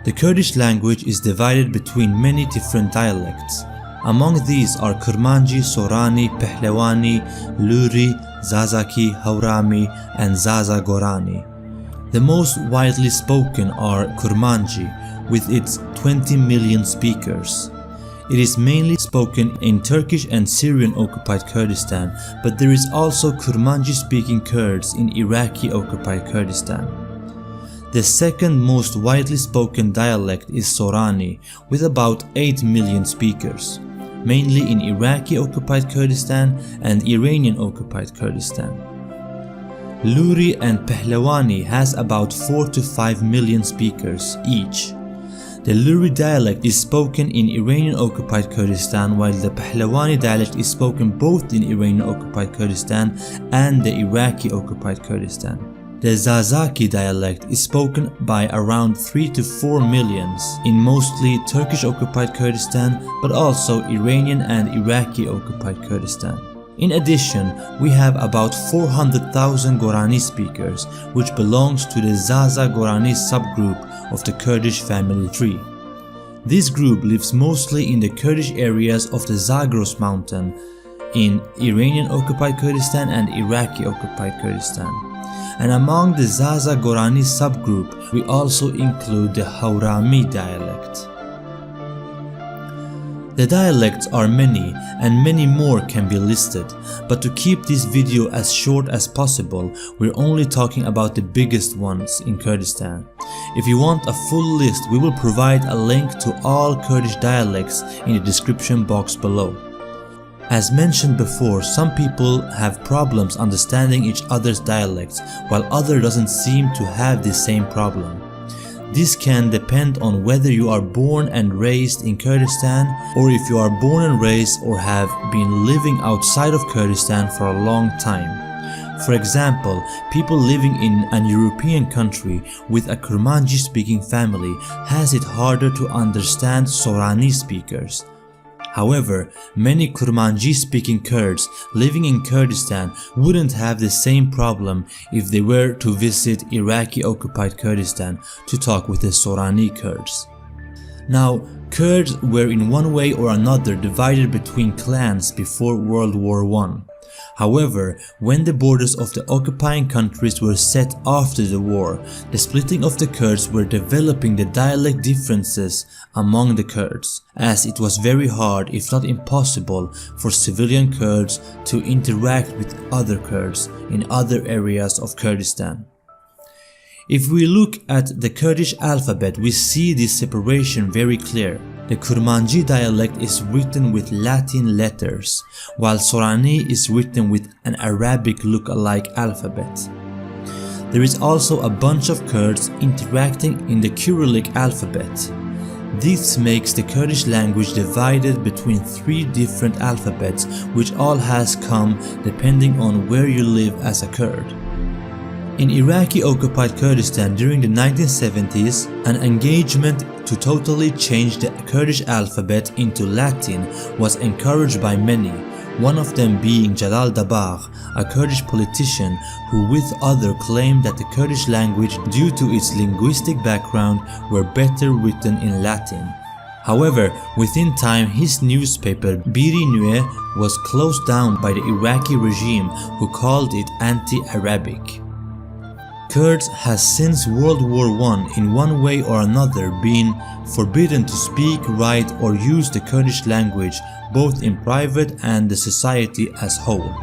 The Kurdish language is divided between many different dialects. Among these are Kurmanji, Sorani, Pehlewani, Luri, Zazaki, Haurami, and Zaza Gorani. The most widely spoken are Kurmanji, with its 20 million speakers. It is mainly spoken in Turkish and Syrian-occupied Kurdistan, but there is also Kurmanji-speaking Kurds in Iraqi-occupied Kurdistan. The second most widely spoken dialect is Sorani, with about 8 million speakers, mainly in Iraqi-occupied Kurdistan and Iranian-occupied Kurdistan. Luri and Pehlewani has about 4 to 5 million speakers each. The Luri dialect is spoken in Iranian-occupied Kurdistan, while the Pehlewani dialect is spoken both in Iranian-occupied Kurdistan and the Iraqi-occupied Kurdistan. The Zazaki dialect is spoken by around 3 to 4 millions in mostly Turkish-occupied Kurdistan, but also Iranian and Iraqi-occupied Kurdistan. In addition, we have about 400,000 Gorani speakers, which belongs to the Zaza Gorani subgroup of the Kurdish family tree. This group lives mostly in the Kurdish areas of the Zagros mountain in Iranian-occupied Kurdistan and Iraqi-occupied Kurdistan. And among the Zaza Gorani subgroup, we also include the Haurami dialect. The dialects are many, and many more can be listed, but to keep this video as short as possible, we're only talking about the biggest ones in Kurdistan. If you want a full list, we will provide a link to all Kurdish dialects in the description box below. As mentioned before, some people have problems understanding each other's dialects, while others doesn't seem to have the same problem. This can depend on whether you are born and raised in Kurdistan, or if you are born and raised or have been living outside of Kurdistan for a long time. For example, people living in an European country with a Kurmanji speaking family has it harder to understand Sorani speakers. However, many Kurmanji speaking Kurds living in Kurdistan wouldn't have the same problem if they were to visit Iraqi-occupied Kurdistan to talk with the Sorani Kurds. Now, Kurds were in one way or another divided between clans before World War I. However, when the borders of the occupying countries were set after the war, the splitting of the Kurds were developing the dialect differences among the Kurds, as it was very hard, if not impossible, for civilian Kurds to interact with other Kurds in other areas of Kurdistan. If we look at the Kurdish alphabet, we see this separation very clear. The Kurmanji dialect is written with Latin letters, while Sorani is written with an Arabic look-alike alphabet. There is also a bunch of Kurds interacting in the Cyrillic alphabet. This makes the Kurdish language divided between 3 different alphabets, which all has come depending on where you live as a Kurd. In Iraqi-occupied Kurdistan during the 1970s, an engagement to totally change the Kurdish alphabet into Latin was encouraged by many, one of them being Jalal Dabagh, a Kurdish politician who with others claimed that the Kurdish language, due to its linguistic background, were better written in Latin. However, within time his newspaper Biri Nue was closed down by the Iraqi regime, who called it anti-Arabic. Kurds has since World War I in one way or another been forbidden to speak, write or use the Kurdish language, both in private and the society as whole.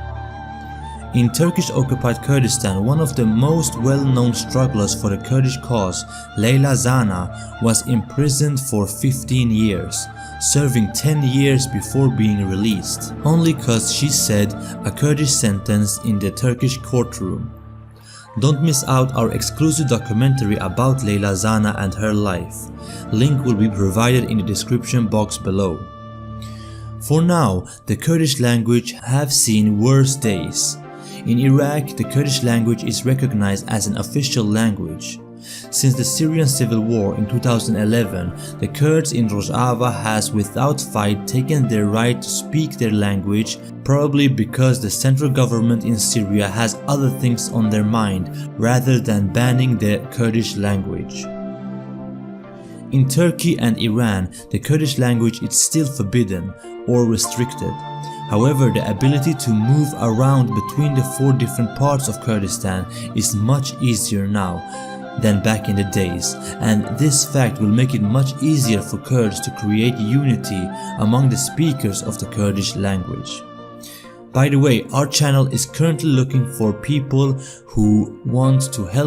In Turkish-occupied Kurdistan, one of the most well-known strugglers for the Kurdish cause, Leyla Zana, was imprisoned for 15 years, serving 10 years before being released, only cause she said a Kurdish sentence in the Turkish courtroom. Don't miss out our exclusive documentary about Leyla Zana and her life. Link will be provided in the description box below. For now, the Kurdish language have seen worse days. In Iraq, the Kurdish language is recognized as an official language. Since the Syrian civil war in 2011, the Kurds in Rojava has without fight taken their right to speak their language, probably because the central government in Syria has other things on their mind rather than banning the Kurdish language. In Turkey and Iran, the Kurdish language is still forbidden or restricted. However, the ability to move around between the 4 different parts of Kurdistan is much easier now than back in the days, and this fact will make it much easier for Kurds to create unity among the speakers of the Kurdish language. By the way, our channel is currently looking for people who want to help